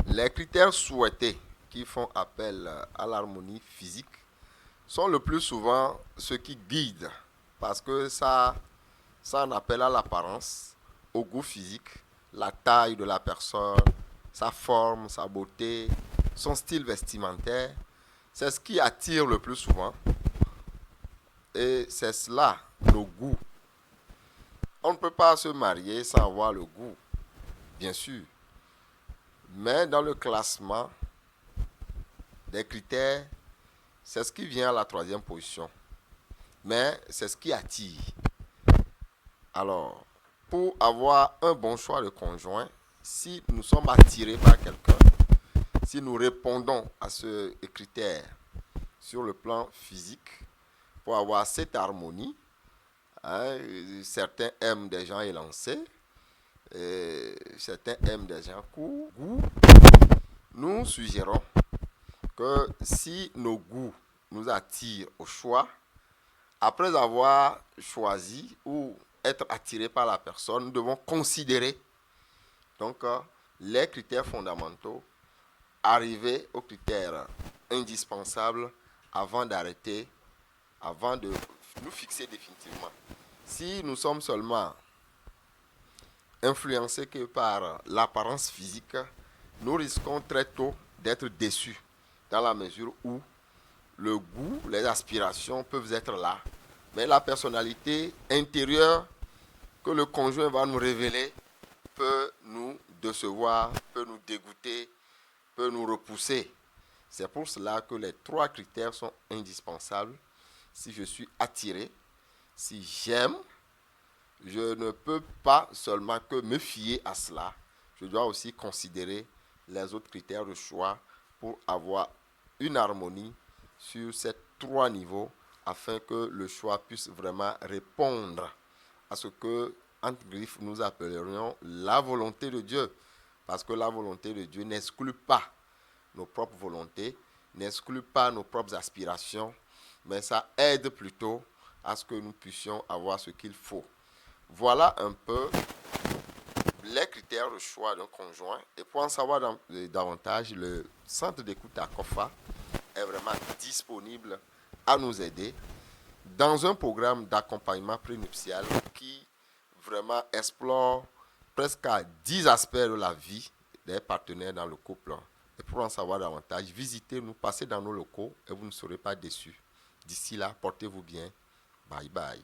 Les critères souhaités qui font appel à l'harmonie physique sont le plus souvent ceux qui guident parce que ça en appelle à l'apparence, au goût physique, la taille de la personne, sa forme, sa beauté, son style vestimentaire. C'est ce qui attire le plus souvent et c'est cela, le goût. On ne peut pas se marier sans avoir le goût, bien sûr. Mais dans le classement des critères, c'est ce qui vient à la troisième position. Mais c'est ce qui attire. Alors, pour avoir un bon choix de conjoint, si nous sommes attirés par quelqu'un, si nous répondons à ce critère sur le plan physique, pour avoir cette harmonie, hein, certains aiment des gens élancés, certains aiment des gens courts. Nous suggérons que si nos goûts nous attirent au choix, après avoir choisi ou être attiré par la personne, nous devons considérer donc les critères fondamentaux, arriver aux critères indispensables avant d'arrêter, avant de nous fixer définitivement. Si nous sommes seulement influencés que par l'apparence physique, nous risquons très tôt d'être déçus dans la mesure où le goût, les aspirations peuvent être là, mais la personnalité intérieure que le conjoint va nous révéler peut nous décevoir, peut nous dégoûter, peut nous repousser. C'est pour cela que les trois critères sont indispensables. Si je suis attiré, si j'aime, je ne peux pas seulement que me fier à cela. Je dois aussi considérer les autres critères de choix pour avoir une harmonie sur ces trois niveaux afin que le choix puisse vraiment répondre à ce que, entre griffes, nous appellerions la volonté de Dieu. Parce que la volonté de Dieu n'exclut pas nos propres volontés, n'exclut pas nos propres aspirations, mais ça aide plutôt à ce que nous puissions avoir ce qu'il faut. Voilà un peu les critères de choix d'un conjoint. Et pour en savoir davantage, le centre d'écoute à COFA est vraiment disponible à nous aider dans un programme d'accompagnement prénuptial qui vraiment explore presque à 10 aspects de la vie des partenaires dans le couple. Et pour en savoir davantage, visitez-nous, passez dans nos locaux et vous ne serez pas déçus. D'ici là, portez-vous bien. Bye bye.